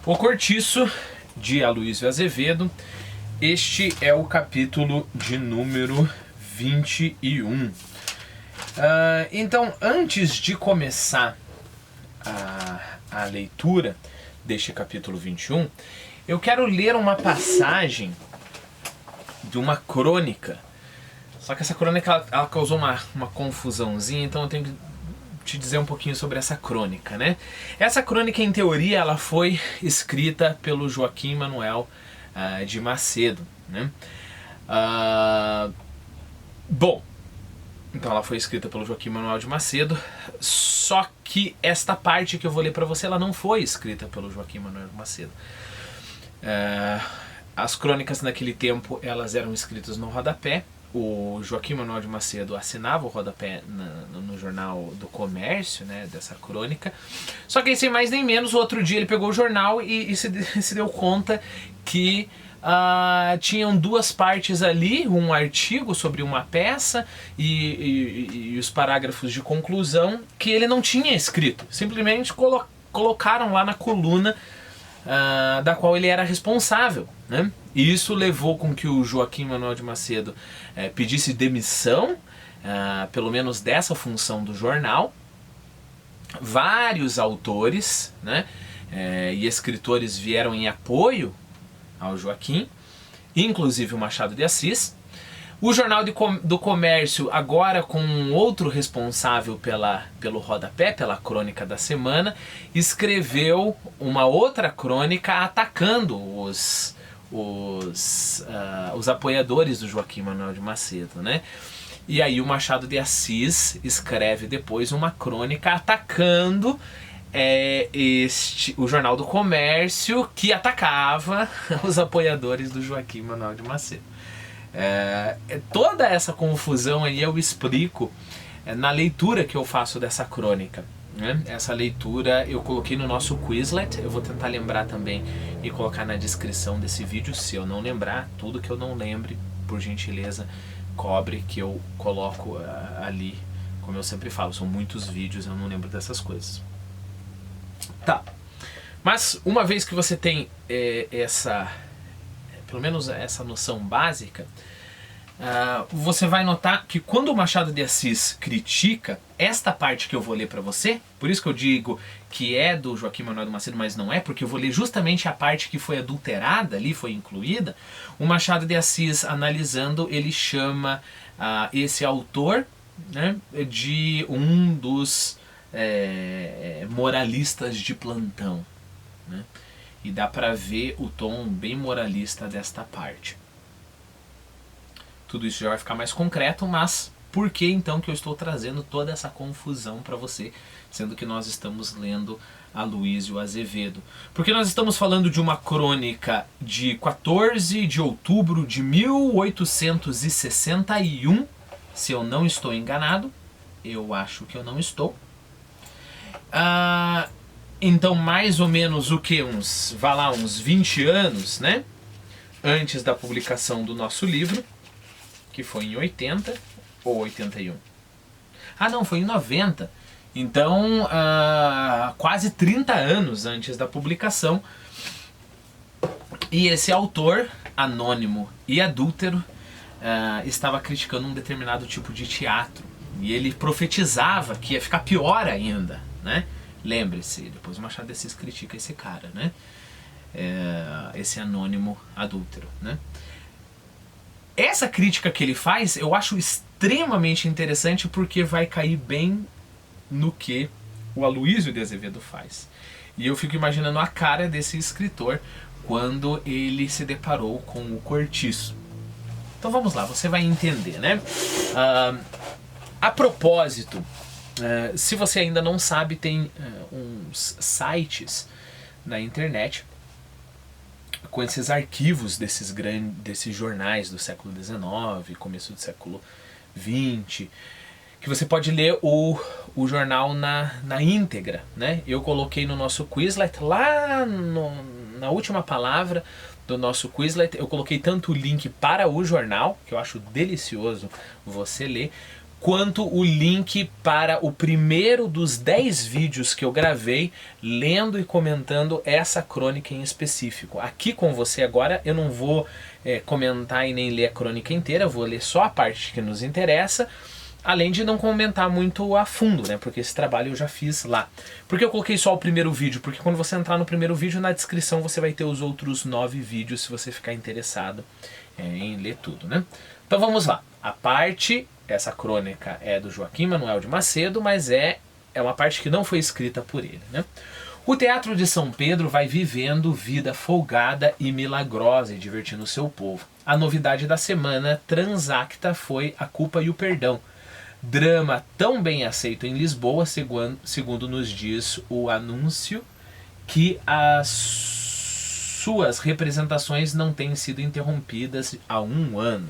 O Cortiço, de Aloysio Azevedo. Este é o capítulo de número 21. Então, antes de começar a leitura deste capítulo 21, eu quero ler uma passagem de uma crônica. Só que essa crônica ela causou uma confusãozinha, então eu tenho que te dizer um pouquinho sobre essa crônica, né? Essa crônica, em teoria, ela foi escrita pelo Joaquim Manuel de Macedo, né? Bom, então ela foi escrita pelo Joaquim Manuel de Macedo, só que esta parte que eu vou ler para você, ela não foi escrita pelo Joaquim Manuel de Macedo. As crônicas naquele tempo, elas eram escritas no rodapé. O Joaquim Manuel de Macedo assinava o rodapé no Jornal do Comércio, né, dessa crônica. Só que sem mais nem menos, outro dia ele pegou o jornal e se deu conta que tinham duas partes ali, um artigo sobre uma peça e os parágrafos de conclusão que ele não tinha escrito. Simplesmente colocaram lá na coluna da qual ele era responsável, né? E isso levou com que o Joaquim Manuel de Macedo pedisse demissão, pelo menos dessa função do jornal. Vários autores, né, e escritores vieram em apoio ao Joaquim, inclusive o Machado de Assis. O Jornal do Comércio, agora com um outro responsável pelo rodapé, pela crônica da semana, escreveu uma outra crônica atacando os apoiadores do Joaquim Manuel de Macedo, né? E aí o Machado de Assis escreve depois uma crônica atacando o Jornal do Comércio, que atacava os apoiadores do Joaquim Manuel de Macedo. Toda essa confusão aí eu explico na leitura que eu faço dessa crônica, né? Essa leitura eu coloquei no nosso Quizlet. Eu vou tentar lembrar também e colocar na descrição desse vídeo. Se eu não lembrar, tudo que eu não lembre, por gentileza, cobre que eu coloco ali. Como eu sempre falo, são muitos vídeos, eu não lembro dessas coisas. Tá, mas uma vez que você tem pelo menos essa noção básica, você vai notar que quando o Machado de Assis critica esta parte que eu vou ler para você, por isso que eu digo que é do Joaquim Manuel de Macedo, mas não é, porque eu vou ler justamente a parte que foi adulterada ali, foi incluída. O Machado de Assis, analisando, ele chama esse autor, né, de um dos moralistas de plantão, né? E dá para ver o tom bem moralista desta parte. Tudo isso já vai ficar mais concreto, mas por que então que eu estou trazendo toda essa confusão para você, sendo que nós estamos lendo Aloysio Azevedo? Porque nós estamos falando de uma crônica de 14 de outubro de 1861, se eu não estou enganado. Eu acho que eu não estou. Então, mais ou menos o que? Uns 20 anos, né? Antes da publicação do nosso livro, que foi em 80 ou 81. Não, foi em 90. Então, quase 30 anos antes da publicação. E esse autor, anônimo e adúltero, estava criticando um determinado tipo de teatro. E ele profetizava que ia ficar pior ainda, né? Lembre-se, depois o Machado de Assis critica esse cara, né? Esse anônimo adúltero, né? Essa crítica que ele faz, eu acho extremamente interessante, porque vai cair bem no que o Aloysio de Azevedo faz. E eu fico imaginando a cara desse escritor quando ele se deparou com o Cortiço. Então vamos lá, você vai entender, né? A propósito, se você ainda não sabe, tem uns sites na internet com esses arquivos desses jornais do século XIX, começo do século XX, que você pode ler o jornal na íntegra, né? Eu coloquei no nosso Quizlet, lá na última palavra do nosso Quizlet, eu coloquei tanto o link para o jornal, que eu acho delicioso você ler, quanto o link para o primeiro dos 10 vídeos que eu gravei lendo e comentando essa crônica em específico. Aqui com você agora eu não vou comentar e nem ler a crônica inteira, eu vou ler só a parte que nos interessa, além de não comentar muito a fundo, né? Porque esse trabalho eu já fiz lá. Por que eu coloquei só o primeiro vídeo? Porque quando você entrar no primeiro vídeo, na descrição você vai ter os outros 9 vídeos, se você ficar interessado em ler tudo, né? Então vamos lá. Essa crônica é do Joaquim Manuel de Macedo, mas é uma parte que não foi escrita por ele, né? O Teatro de São Pedro vai vivendo vida folgada e milagrosa e divertindo o seu povo. A novidade da semana transacta foi A Culpa e o Perdão. Drama tão bem aceito em Lisboa, segundo nos diz o anúncio, que as suas representações não têm sido interrompidas há 1 ano.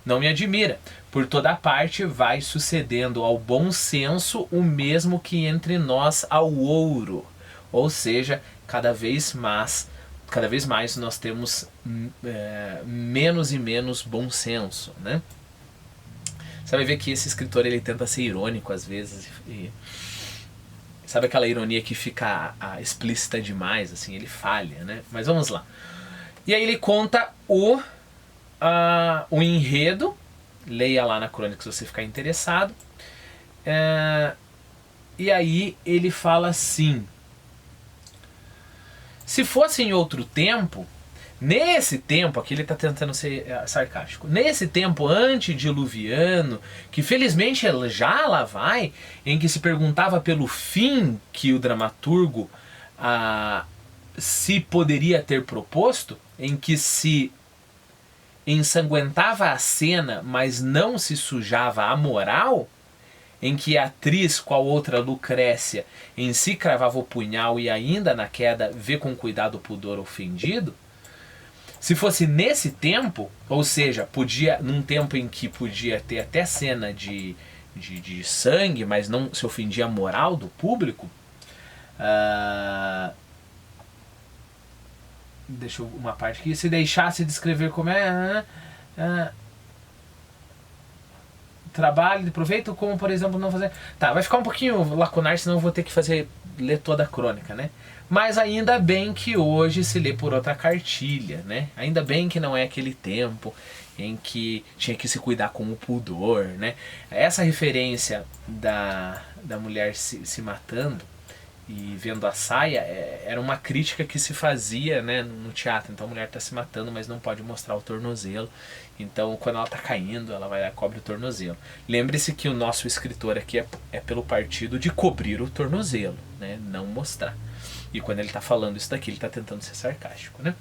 Não me admira, por toda parte vai sucedendo ao bom senso o mesmo que entre nós ao ouro. Ou seja, cada vez mais nós temos menos e menos bom senso, né? Você vai ver que esse escritor ele tenta ser irônico às vezes. Sabe aquela ironia que fica explícita demais, assim, ele falha, né? Mas vamos lá. E aí ele conta o enredo, leia lá na crônica se você ficar interessado. E aí ele fala assim: se fosse em outro tempo, nesse tempo, aqui ele está tentando ser sarcástico, nesse tempo antediluviano, que felizmente já lá vai, em que se perguntava pelo fim que o dramaturgo se poderia ter proposto, em que se ensanguentava a cena, mas não se sujava a moral, em que a atriz, qual outra Lucrécia, em si cravava o punhal e ainda na queda vê com cuidado o pudor ofendido. Se fosse nesse tempo, ou seja, num tempo em que podia ter até cena de sangue, mas não se ofendia a moral do público, deixa eu uma parte aqui, se deixasse descrever como trabalho de proveito, como por exemplo não fazer... Tá, vai ficar um pouquinho lacunar, senão eu vou ter que ler toda a crônica, né? Mas ainda bem que hoje se lê por outra cartilha, né? Ainda bem que não é aquele tempo em que tinha que se cuidar com o pudor, né? Essa referência da mulher se matando e vendo a saia era uma crítica que se fazia, né, no teatro. Então a mulher está se matando, mas não pode mostrar o tornozelo. Então quando ela está caindo, ela vai lá e cobre o tornozelo. Lembre-se que o nosso escritor aqui é pelo partido de cobrir o tornozelo, né, não mostrar. E quando ele está falando isso daqui, ele está tentando ser sarcástico, né?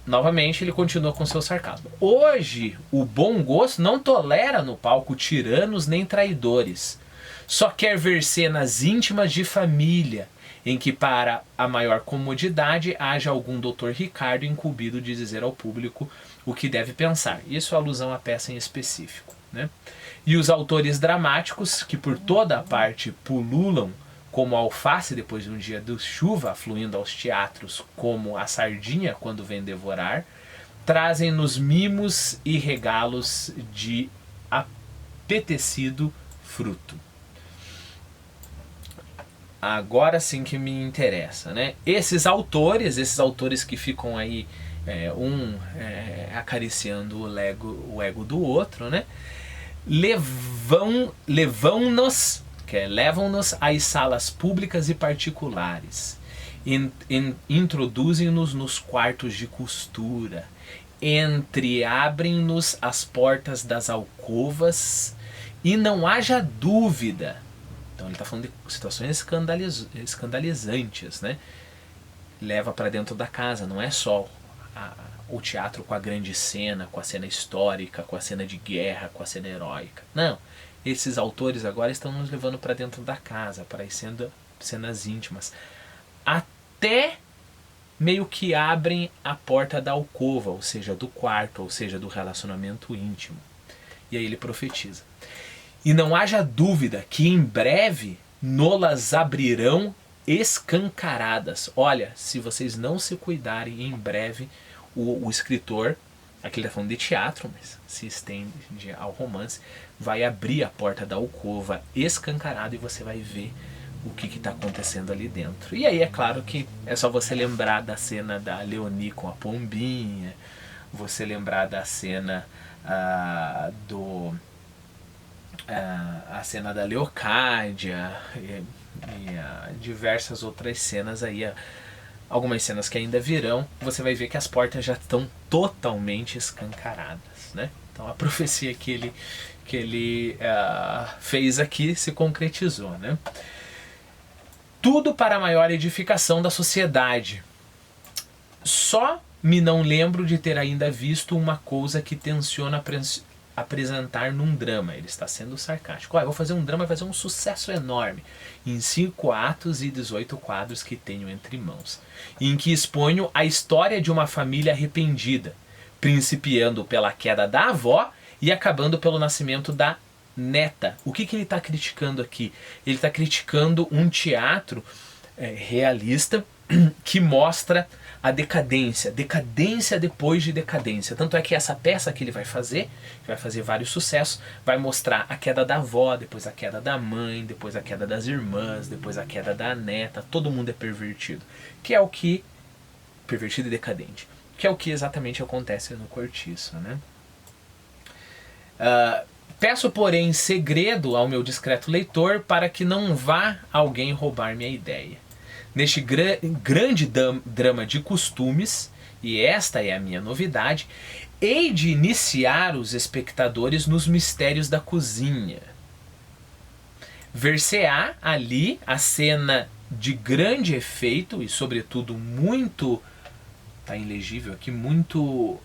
Novamente, ele continua com seu sarcasmo. Hoje, o bom gosto não tolera no palco tiranos nem traidores. Só quer ver cenas íntimas de família, em que para a maior comodidade haja algum Dr. Ricardo incumbido de dizer ao público o que deve pensar. Isso é alusão à peça em específico, né? E os autores dramáticos, que por toda a parte pululam como a alface depois de um dia de chuva, fluindo aos teatros como a sardinha quando vem devorar, trazem-nos mimos e regalos de apetecido fruto. Agora sim que me interessa, né? Esses autores que ficam aí acariciando o ego do outro, né? Levam-nos às salas públicas e particulares, introduzem-nos nos quartos de costura, entreabrem-nos as portas das alcovas, e não haja dúvida. Então ele está falando de situações escandalizantes, né? Leva para dentro da casa, não é só o teatro com a grande cena, com a cena histórica, com a cena de guerra, com a cena heróica. Não, esses autores agora estão nos levando para dentro da casa, para as cenas íntimas. Até meio que abrem a porta da alcova, ou seja, do quarto, ou seja, do relacionamento íntimo. E aí ele profetiza: e não haja dúvida que em breve nolas abrirão escancaradas. Olha, se vocês não se cuidarem, em breve o escritor aqui ele está falando de teatro, mas se estende ao romance, vai abrir a porta da alcova escancarado e você vai ver o que está acontecendo ali dentro. E aí é claro que é só você lembrar da cena da Leonie com a pombinha, você lembrar da cena a cena da Leocádia e diversas outras cenas aí, algumas cenas que ainda virão, você vai ver que as portas já estão totalmente escancaradas, né? Então a profecia que ele fez aqui se concretizou, né? Tudo para a maior edificação da sociedade. Só me não lembro de ter ainda visto uma coisa que tenciona apresentar num drama. Ele está sendo sarcástico. Eu vou fazer um drama, vai fazer um sucesso enorme. Em 5 atos e 18 quadros que tenho entre mãos. Em que exponho a história de uma família arrependida, principiando pela queda da avó e acabando pelo nascimento da neta. O que ele está criticando aqui? Ele está criticando um teatro realista que mostra a decadência depois de decadência. Tanto é que essa peça que ele vai fazer vários sucessos, vai mostrar a queda da avó, depois a queda da mãe, depois a queda das irmãs, depois a queda da neta. Todo mundo é pervertido. Que é o que... pervertido e decadente. Que é o que exatamente acontece no Cortiço, né? Peço, porém, segredo ao meu discreto leitor para que não vá alguém roubar minha ideia. Neste grande drama de costumes, e esta é a minha novidade, hei de iniciar os espectadores nos mistérios da cozinha. Ver-se-á ali a cena de grande efeito e, sobretudo, muito... Tá ilegível aqui, muito...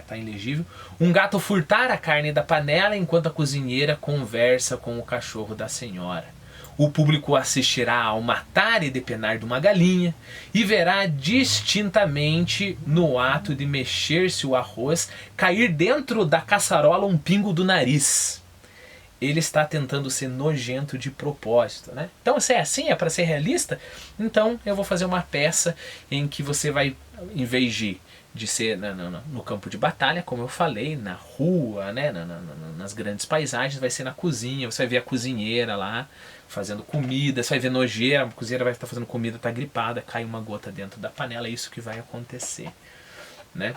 tá ilegível. Um gato furtar a carne da panela enquanto a cozinheira conversa com o cachorro da senhora. O público assistirá ao matar e depenar de uma galinha e verá distintamente no ato de mexer-se o arroz cair dentro da caçarola um pingo do nariz. Ele está tentando ser nojento de propósito, né? Então, se é assim, é para ser realista, então eu vou fazer uma peça em que você vai, em vez de ser no campo de batalha, como eu falei, na rua, né, nas grandes paisagens, vai ser na cozinha. Você vai ver a cozinheira lá fazendo comida, você vai ver nojeira, a cozinheira vai estar fazendo comida, está gripada, cai uma gota dentro da panela, é isso que vai acontecer, né?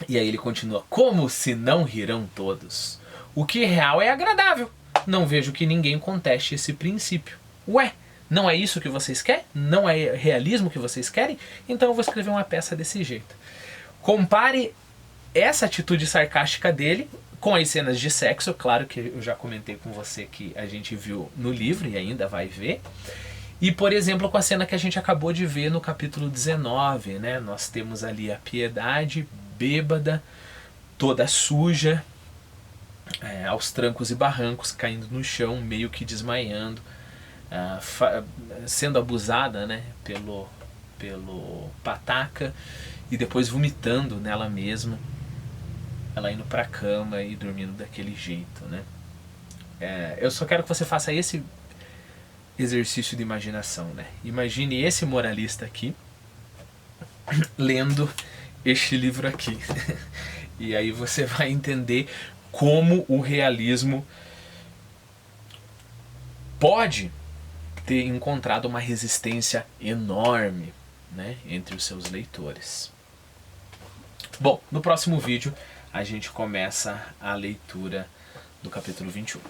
E aí ele continua: como se não rirão todos? O que é real é agradável. Não vejo que ninguém conteste esse princípio. Ué, não é isso que vocês querem? Não é realismo que vocês querem? Então eu vou escrever uma peça desse jeito. Compare essa atitude sarcástica dele com as cenas de sexo. Claro que eu já comentei com você que a gente viu no livro e ainda vai ver. E, por exemplo, com a cena que a gente acabou de ver no capítulo 19, né? Nós temos ali a Piedade, bêbada, toda suja, aos trancos e barrancos, caindo no chão, meio que desmaiando, sendo abusada, né, pelo pataca, e depois vomitando nela mesma, ela indo pra cama e dormindo daquele jeito, né? Eu só quero que você faça esse exercício de imaginação, né? Imagine esse moralista aqui lendo este livro aqui. E aí você vai entender como o realismo pode ter encontrado uma resistência enorme, né, entre os seus leitores. Bom, no próximo vídeo a gente começa a leitura do capítulo 21.